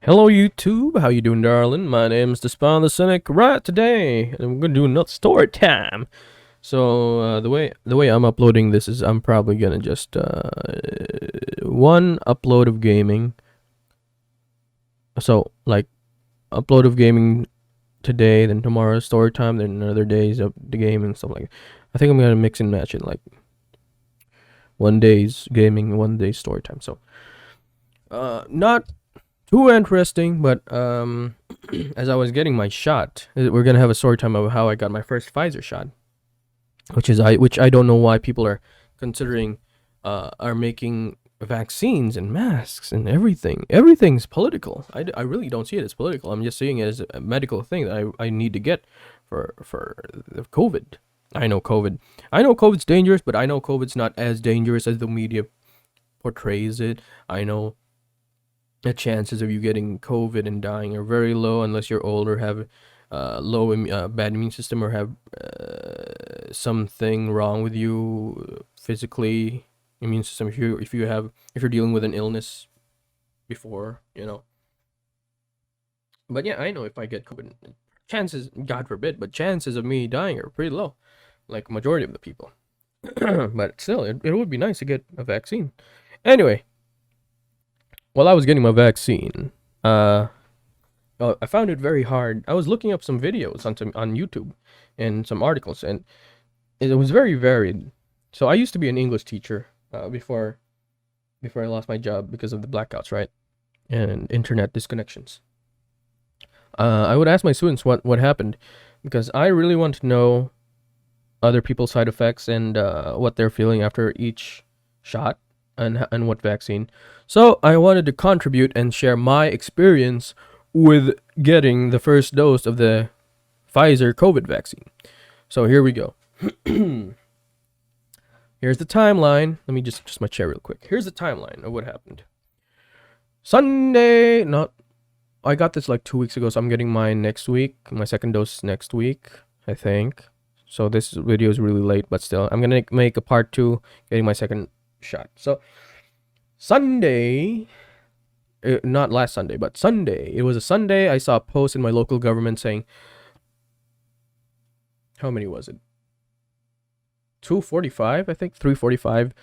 Hello YouTube, how you doing, darling? My name's the Spawn the Cynic. Right today, and we're gonna do another story time. So the way I'm uploading this is I'm probably gonna just one upload of gaming. So like upload of gaming today, then tomorrow story time, then another days of the gaming stuff like. That. I think I'm gonna mix and match it like one day's gaming, one day's story time. So not too interesting, but as I was getting my shot, we're gonna have a story time of how I got my first Pfizer shot, which I don't know why people are considering, are making vaccines and masks and everything. Everything's political. I really don't see it as political. I'm just seeing it as a medical thing that I need to get for the COVID. I know COVID. I know COVID's dangerous, but I know COVID's not as dangerous as the media portrays it. I know the chances of you getting COVID and dying are very low unless you're old or have bad immune system or have something wrong with you physically immune system. If you're dealing with an illness before. But yeah, I know if I get COVID, chances, God forbid, but chances of me dying are pretty low, like majority of the people. But still, it would be nice to get a vaccine. Anyway, while I was getting my vaccine, I found it very hard. I was looking up some videos on YouTube and some articles, and it was very varied. So I used to be an English teacher before I lost my job because of the blackouts, right, and internet disconnections. I would ask my students what happened because I really want to know other people's side effects and what they're feeling after each shot and what vaccine. So I wanted to contribute and share my experience with getting the first dose of the Pfizer COVID vaccine. So here we go. Here's the timeline. Let me just my chair real quick. Here's the timeline of what happened. Sunday, not I got this like 2 weeks ago, so I'm getting mine next week. My second dose next week, I think. So this video is really late, but still, I'm gonna make a part 2 getting my second shot. So Sunday, not last Sunday, but Sunday. It was a Sunday. I saw a post in my local government saying, how many was it? 245, I think, 345.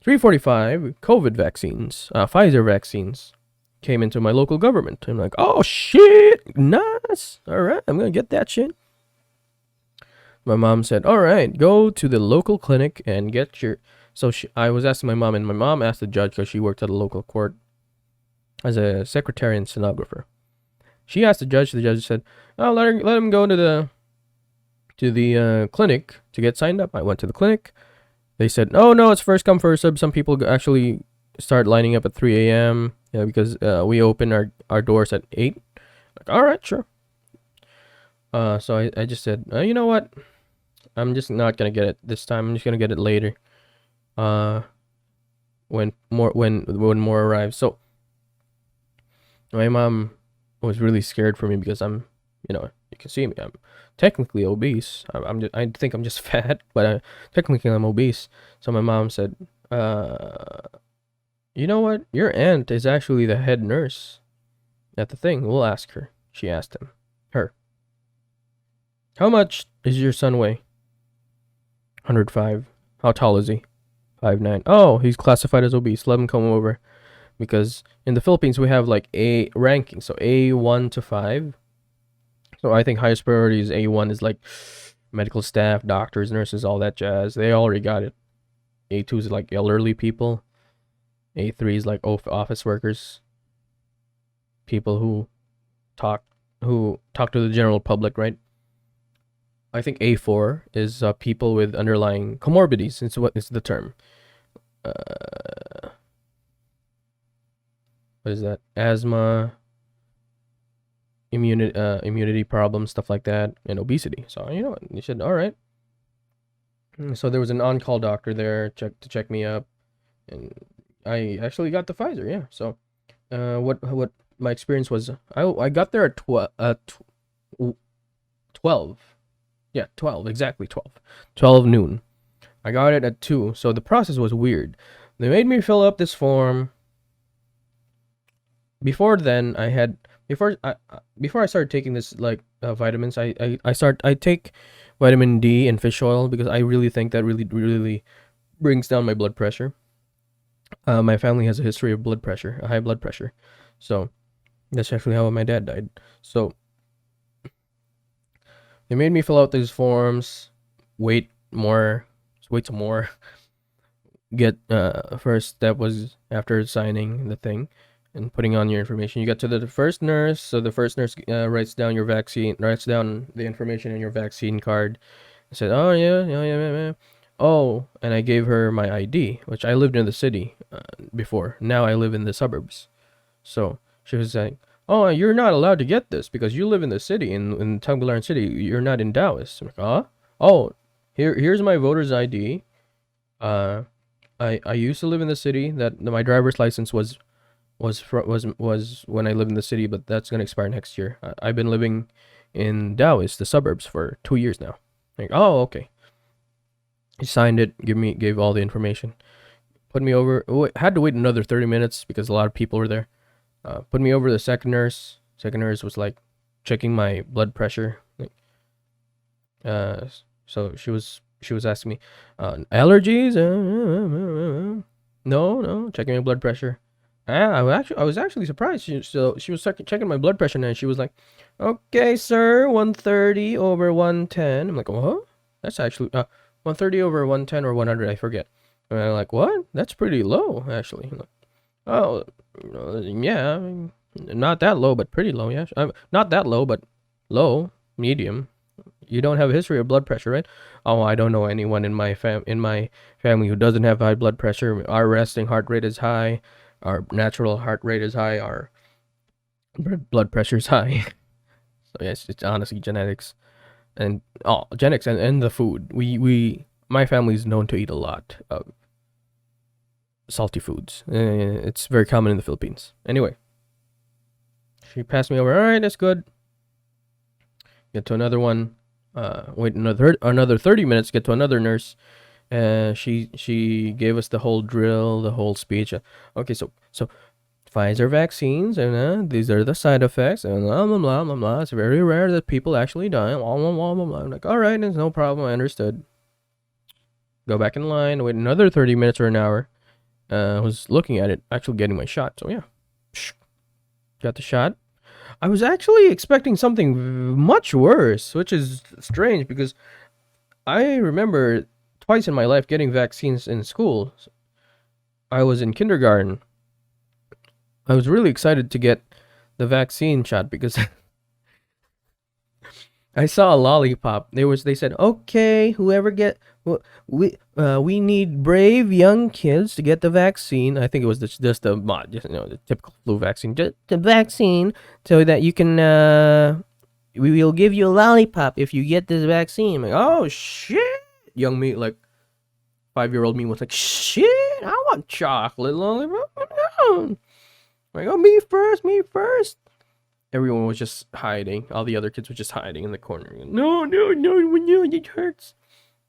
345 COVID vaccines, Pfizer vaccines came into my local government. I'm like, oh shit, nice. All right, I'm gonna get that shit. My mom said, all right, go to the local clinic and get your. So I was asking my mom, and my mom asked the judge because she worked at a local court as a secretary and stenographer. She asked the judge. The judge said, "Oh, let him go to the clinic to get signed up." I went to the clinic. They said, "Oh no, it's first come first served." Some people actually start lining up at 3 a.m. Because we open our doors at 8. Like, all right, sure. So I just said, you know what? I'm just not gonna get it this time. I'm just gonna get it later. When more arrives. So my mom was really scared for me because you can see me. I'm technically obese. I think I'm just fat, but technically I'm obese. So my mom said, you know what? Your aunt is actually the head nurse at the thing. We'll ask her. She asked her. How much does your son weigh? 105. How tall is he? 5'9". Oh, he's classified as obese. Let him come over. Because in the Philippines, we have like A ranking. So A1 to 5. So I think highest priority is A1 is like medical staff, doctors, nurses, all that jazz. They already got it. A2 is like elderly people. A3 is like office workers. People who talk to the general public, right? I think A4 is people with underlying comorbidities. It's what is the term. What is that? Asthma, immunity problems, stuff like that, and obesity. So you said, all right. So there was an on-call doctor there to check me up, and I actually got the Pfizer. Yeah. So, what my experience was, I got there at 12. Yeah, 12, exactly 12. 12 noon. I got it at 2, so the process was weird. They made me fill up this form. before then I had before I started taking this like vitamins, I take vitamin D and fish oil because I really think that really brings down my blood pressure. My family has a history of blood pressure, a high blood pressure, so that's actually how my dad died. So they made me fill out these forms, wait more, wait some more. Get first step was after signing the thing and putting on your information. You get to the first nurse, so the first nurse writes down your vaccine, writes down the information in your vaccine card. I said, "Oh yeah, yeah, yeah, yeah, yeah." Oh, and I gave her my ID, which I lived in the city before. Now I live in the suburbs. So she was like, "Oh, you're not allowed to get this because you live in the city in Tugbilaran City. You're not in Dallas." I'm like, "Huh? Oh, here's my voter's ID. Uh, I used to live in the city. That my driver's license was when I lived in the city, but that's gonna expire next year. I've been living in Dallas, the suburbs, for 2 years now." Like, oh, okay. He signed it, gave all the information, put me over. Had to wait another 30 minutes because a lot of people were there. Put me over to the second nurse. Second nurse was like checking my blood pressure. Like, uh, so she was asking me, allergies? No, no, checking my blood pressure. I was actually surprised. She was checking my blood pressure and she was like, "Okay, sir, 130 over 110." I'm like, "What?" That's actually 130 over 110 or 100, I forget. And I'm like, "What? That's pretty low, actually." I'm like, oh, yeah, I mean, not that low, but pretty low. Yeah, not that low, but low, medium. You don't have a history of blood pressure, right? Oh, I don't know anyone in my family who doesn't have high blood pressure. Our resting heart rate is high. Our natural heart rate is high. Our blood pressure is high. So yes, it's honestly genetics and genetics and the food. My family is known to eat a lot of salty foods. It's very common in the Philippines. Anyway, she passed me over. All right, that's good. Get to another one. Wait another 30 minutes. Get to another nurse. She gave us the whole drill, the whole speech. Okay, so Pfizer vaccines, and these are the side effects, and blah blah blah blah blah. It's very rare that people actually die. Blah blah blah blah blah. I'm like, all right, there's no problem. I understood. Go back in line. Wait another 30 minutes or an hour. I was looking at it, actually getting my shot. So yeah, got the shot. I was actually expecting something much worse, which is strange because I remember twice in my life getting vaccines in school. I was in kindergarten. I was really excited to get the vaccine shot because I saw a lollipop. They said, "Okay, whoever get we need brave young kids to get the vaccine." I think it was just the the typical flu vaccine, just the vaccine, so that you can we will give you a lollipop if you get this vaccine. I'm like, oh shit, young me, like 5-year-old me was like, shit, I want chocolate lollipop. No. Like, oh, me first, me first. Everyone was just hiding. All the other kids were just hiding in the corner. No, no, no, no, it hurts.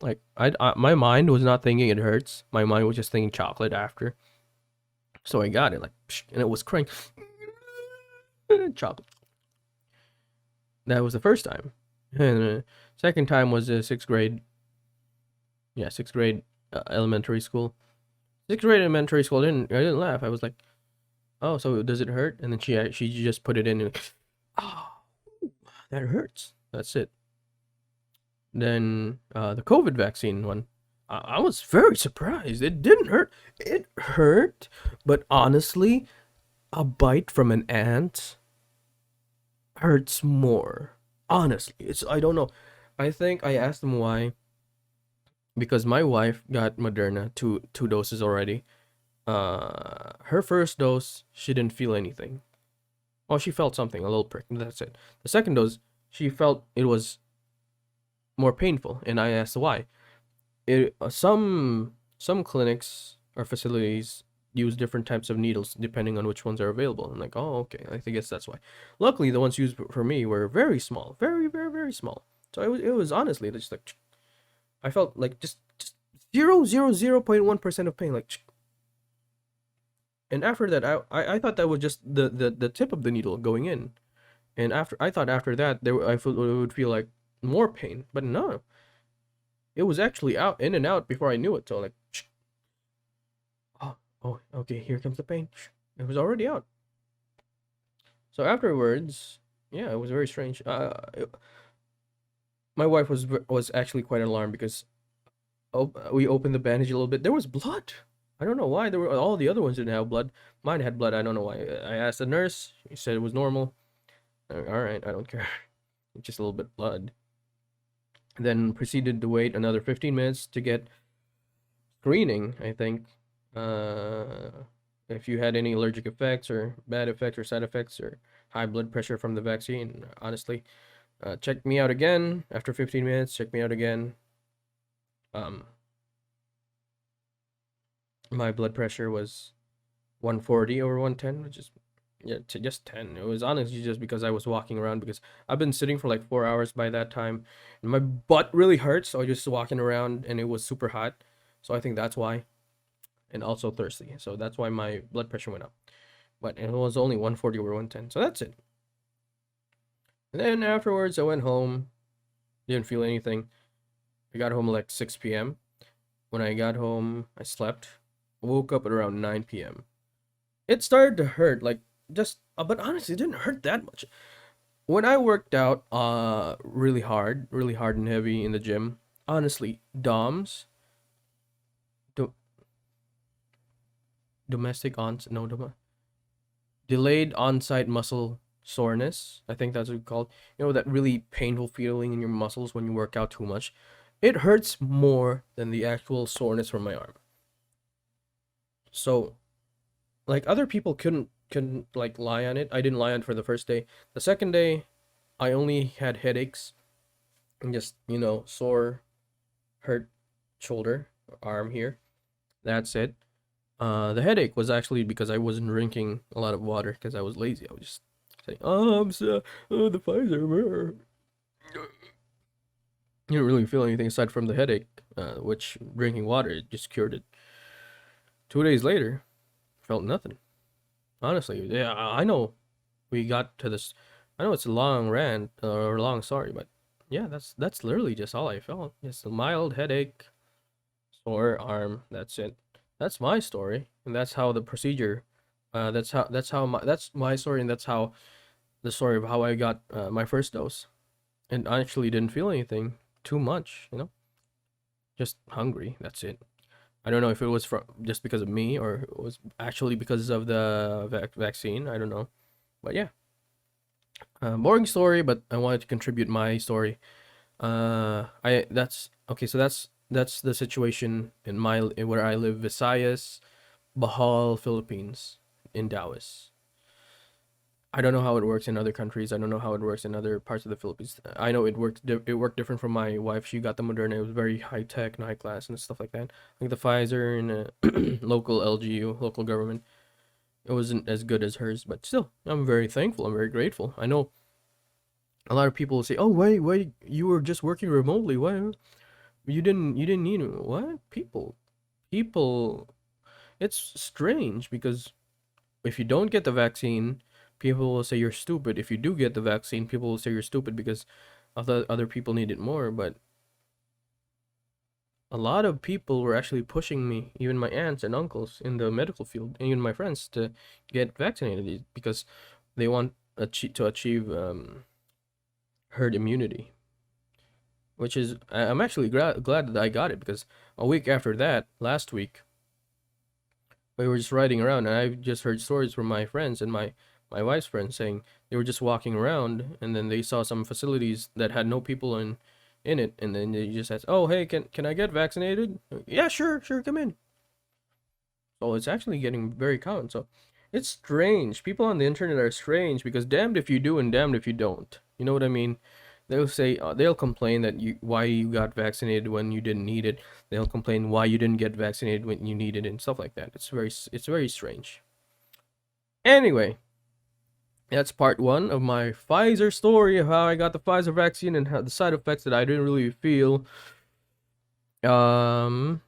Like my mind was not thinking it hurts. My mind was just thinking chocolate after. So I got it, like, and it was crying. Chocolate. That was the first time. And the second time was sixth grade. Yeah, sixth grade elementary school. Sixth grade elementary school. I didn't laugh. I was like, oh, so does it hurt? And then she just put it in and, oh, that hurts. That's it. Then the COVID vaccine one, I was very surprised. It didn't hurt. It hurt, but honestly, a bite from an ant hurts more. Honestly, I don't know. I think I asked them why because my wife got Moderna two doses already. Her first dose, she didn't feel anything. Oh, she felt something, a little prick. That's it. The second dose, she felt it was more painful, and I asked why. Some clinics or facilities use different types of needles depending on which ones are available. I'm like, oh, okay. I guess that's why. Luckily, the ones used for me were very small, very, very, very small. So it was honestly just like I felt like just 0.1% of pain, like, And after that, I thought that was just the tip of the needle going in. And after that, I felt it would feel like more pain, but no, it was actually out in and out before I knew it. So like, oh, oh, okay, here comes the pain. It was already out. So afterwards, yeah, it was very strange. My wife was actually quite alarmed because we opened the bandage a little bit. There was blood. I don't know why. There were all the other ones didn't have blood. Mine had blood. I don't know why. I asked the nurse. He said it was normal. All right, I don't care. Just a little bit blood. Then proceeded to wait another 15 minutes to get screening, I think. If you had any allergic effects or bad effects or side effects or high blood pressure from the vaccine, honestly, check me out again after 15 minutes. Check me out again. Um, my blood pressure was 140 over 110, which is yeah, just 10. It was honestly just because I was walking around because I've been sitting for like 4 hours by that time, and my butt really hurts. So I just walking around, and it was super hot. So I think that's why, and also thirsty. So that's why my blood pressure went up. But it was only 140 over 110. So that's it. And then afterwards, I went home. Didn't feel anything. I got home like 6 p.m. When I got home, I slept. Woke up at around 9 p.m. It started to hurt, like just, but honestly, it didn't hurt that much. When I worked out, really hard and heavy in the gym. Honestly, DOMS, do, domestic on no delayed on-site muscle soreness. I think that's what it's called. You know that really painful feeling in your muscles when you work out too much. It hurts more than the actual soreness from my arm. So like other people couldn't like lie on it. I didn't lie on it for the first day. The second day, I only had headaches and just sore, hurt shoulder, arm here. That's it. The headache was actually because I wasn't drinking a lot of water because I was lazy. I was just saying, "Oh, I'm so, oh, the Pfizer." You didn't really feel anything aside from the headache, which drinking water it just cured it. 2 days later, felt nothing. Honestly, yeah, I know we got to this. I know it's a long rant or a long story, but yeah, that's literally just all I felt. Just a mild headache, sore arm. That's it. That's my story, and that's how the procedure. That's my story, and that's how the story of how I got my first dose, and I actually didn't feel anything too much. Just hungry. That's it. I don't know if it was from just because of me or it was actually because of the vaccine. I don't know, but yeah, boring story. But I wanted to contribute my story. I that's okay. So that's the situation in my where I live, Visayas, Bohol, Philippines, in Taos. I don't know how it works in other countries. I don't know how it works in other parts of the Philippines. I know it worked different from my wife. She got the Moderna. It was very high tech and high class and stuff like that. Like the Pfizer and local LGU, local government. It wasn't as good as hers, but still, I'm very thankful. I'm very grateful. I know a lot of people say, "Oh, why you were just working remotely? Why you didn't need it?" What people? It's strange because if you don't get the vaccine, people will say you're stupid. If you do get the vaccine, people will say you're stupid because other people need it more. But a lot of people were actually pushing me, even my aunts and uncles in the medical field, and even my friends, to get vaccinated because they want to achieve herd immunity. Which is, I'm actually glad that I got it because a week after that, last week, we were just riding around and I just heard stories from my friends and my wife's friends saying they were just walking around and then they saw some facilities that had no people in it and then they just asked, "Oh, hey, can I get vaccinated?" "Yeah, sure, come in." So it's actually getting very common. So it's strange. People on the internet are strange because damned if you do and damned if you don't. You know what I mean? They'll say they'll complain that why you got vaccinated when you didn't need it. They'll complain why you didn't get vaccinated when you needed it and stuff like that. It's very strange. Anyway, that's part one of my Pfizer story of how I got the Pfizer vaccine and how the side effects that I didn't really feel. Um,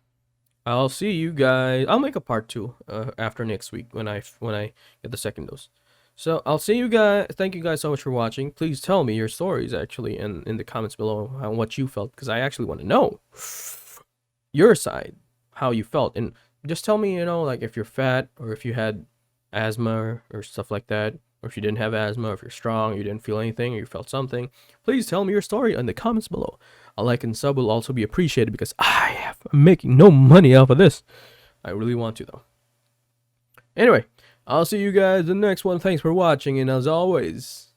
I'll see you guys. I'll make a part two after next week when I get the second dose. So I'll see you guys. Thank you guys so much for watching. Please tell me your stories actually in the comments below on what you felt, because I actually want to know your side, how you felt, and just tell me, like if you're fat or if you had asthma or stuff like that, or if you didn't have asthma, or if you're strong, you didn't feel anything, or you felt something. Please tell me your story in the comments below. A like and sub will also be appreciated because I'm making no money off of this. I really want to though. Anyway, I'll see you guys in the next one. Thanks for watching, and as always,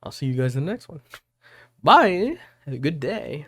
I'll see you guys in the next one. Bye. Have a good day.